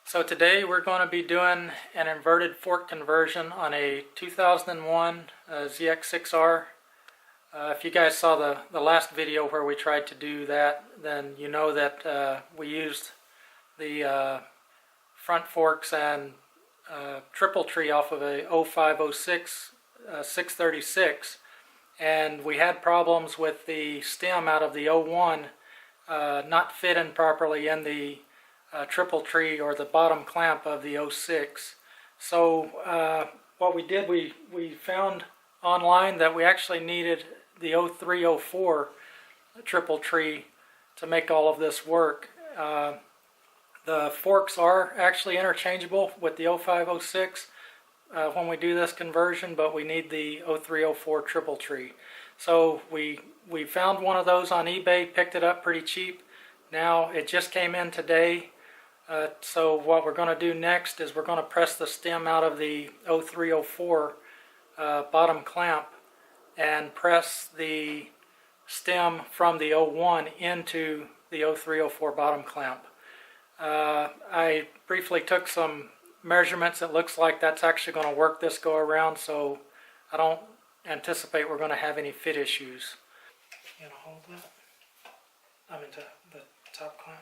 So today we're going to be doing an inverted fork conversion on a 2001 ZX6R. If you guys saw the last video where we tried to do that, then you know that we used the front forks and triple tree off of a 0506 636, and we had problems with the stem out of the 01 not fitting properly in the triple tree or the bottom clamp of the 06. So what we did, we found online that we actually needed the 0304 triple tree to make all of this work. The forks are actually interchangeable with the 0506 when we do this conversion, but we need the 0304 triple tree. So we found one of those on eBay, picked it up pretty cheap. Now it just came in today. So what we're going to do next is we're going to press the stem out of the 0304 bottom clamp and press the stem from the 01 into the 0304 bottom clamp. I briefly took some measurements. It looks like that's actually going to work this go around, so I don't anticipate we're going to have any fit issues. You going to hold that? I'm into the top clamp.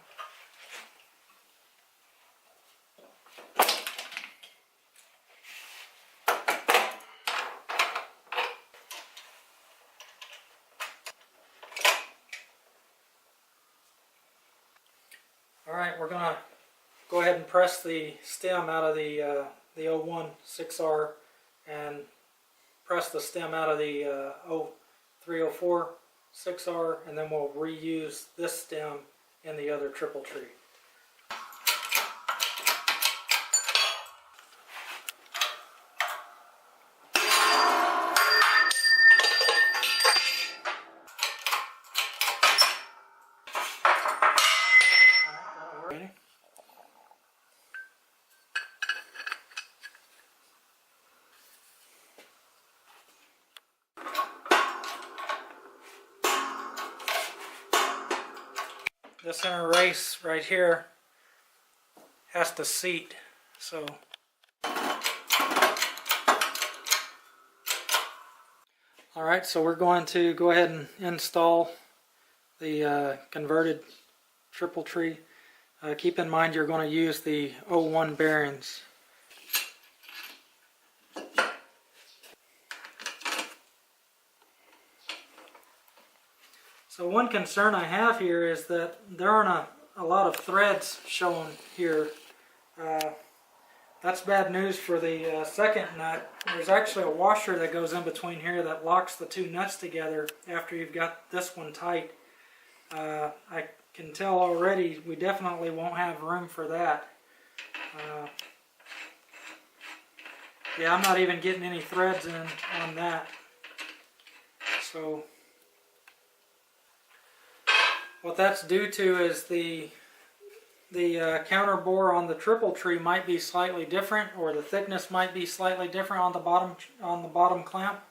Alright, we're going to go ahead and press the stem out of the 01 6R and press the stem out of the 0304 6R, and then we'll reuse this stem in the other triple tree. This inner race right here has to seat, so alright, so we're going to go ahead and install the converted triple tree. Keep in mind you're going to use the 01 bearings. So one concern I have here is that there aren't a lot of threads shown here. That's bad news for the second nut. There's actually a washer that goes in between here that locks the two nuts together after you've got this one tight. I can tell already we definitely won't have room for that. Yeah, I'm not even getting any threads in on that. So what that's due to is the counter bore on the triple tree might be slightly different, or the thickness might be slightly different on the bottom clamp.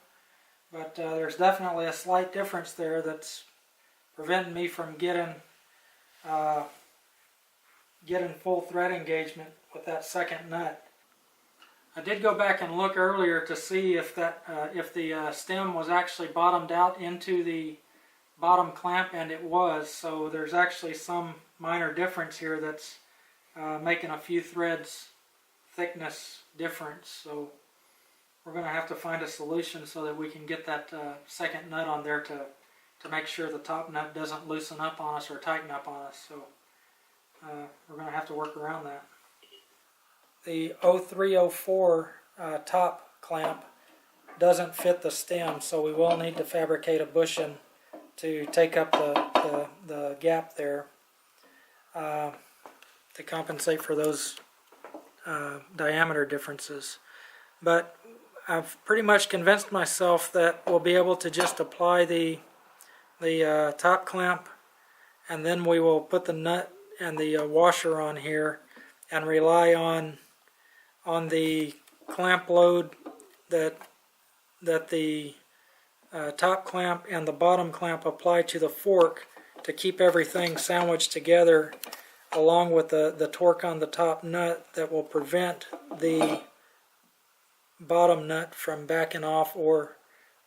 But there's definitely a slight difference there that's preventing me from getting full thread engagement with that second nut. I did go back and look earlier to see if the stem was actually bottomed out into the bottom clamp, and it was. So there's actually some minor difference here that's making a few threads thickness difference. So we're going to have to find a solution so that we can get that second nut on there to make sure the top nut doesn't loosen up on us or tighten up on us. So we're going to have to work around that. The 0304 top clamp doesn't fit the stem, so we will need to fabricate a bushing to take up the gap there to compensate for those diameter differences. But I've pretty much convinced myself that we'll be able to just apply the top clamp, and then we will put the nut and the washer on here and rely on the clamp load that the top clamp and the bottom clamp apply to the fork to keep everything sandwiched together along with the torque on the top nut that will prevent the bottom nut from backing off, or,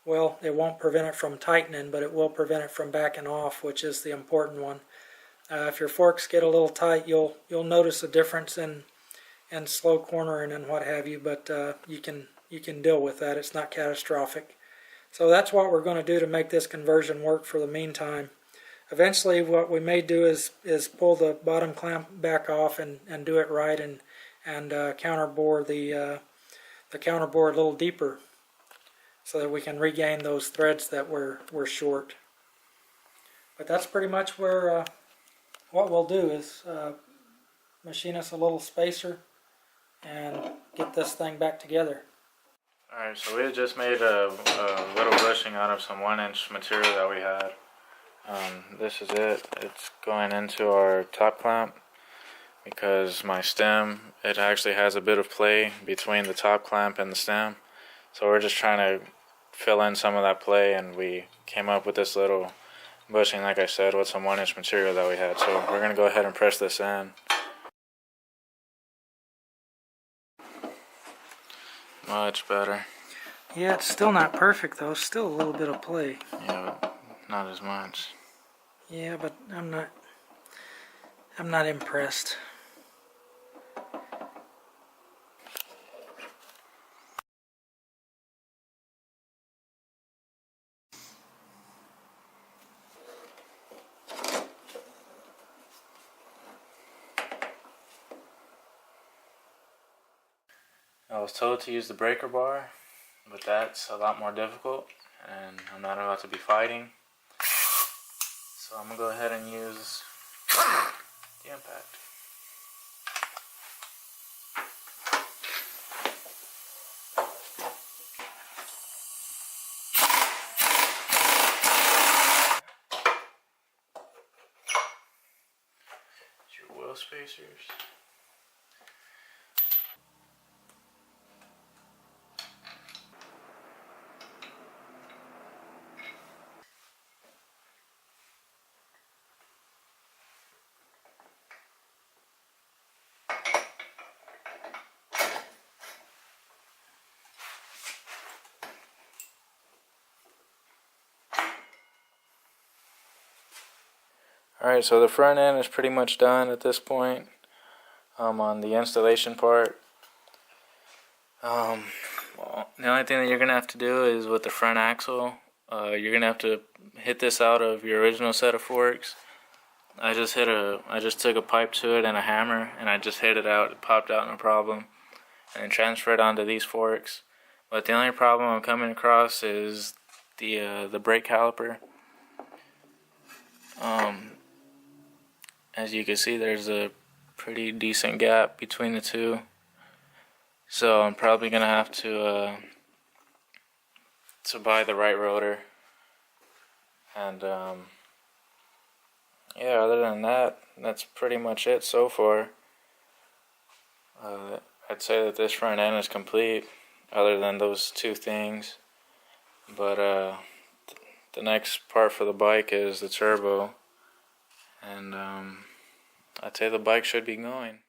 well, it won't prevent it from tightening, but it will prevent it from backing off, which is the important one. If your forks get a little tight, you'll notice a difference in slow cornering and what have you, but you can deal with that. It's not catastrophic. So that's what we're going to do to make this conversion work for the meantime. Eventually, what we may do is pull the bottom clamp back off and do it right, and counterbore the counterbore a little deeper, so that we can regain those threads that were short. But that's pretty much where what we'll do is machine us a little spacer and get this thing back together. Alright, so we just made a little bushing out of some 1-inch material that we had. This is it. It's going into our top clamp because my stem, it actually has a bit of play between the top clamp and the stem. So we're just trying to fill in some of that play, and we came up with this little bushing, like I said, with some 1-inch material that we had. So we're going to go ahead and press this in. Much better. Yeah, it's still not perfect though. Still a little bit of play. Yeah, but not as much. Yeah, but I'm not impressed. I was told to use the breaker bar, but that's a lot more difficult, and I'm not about to be fighting. So I'm going to go ahead and use the impact. Your wheel spacers. Alright, so the front end is pretty much done at this point. On the installation part, well, the only thing that you're gonna have to do is with the front axle, you're gonna have to hit this out of your original set of forks. I just took a pipe to it and a hammer, and I just hit it out. It popped out, no problem, and transferred onto these forks. But the only problem I'm coming across is the brake caliper. As you can see, there's a pretty decent gap between the two, so I'm probably gonna have to buy the right rotor. And yeah, other than that, that's pretty much it so far. I'd say that this front end is complete, other than those two things. But the next part for the bike is the turbo, and I'd say the bike should be going.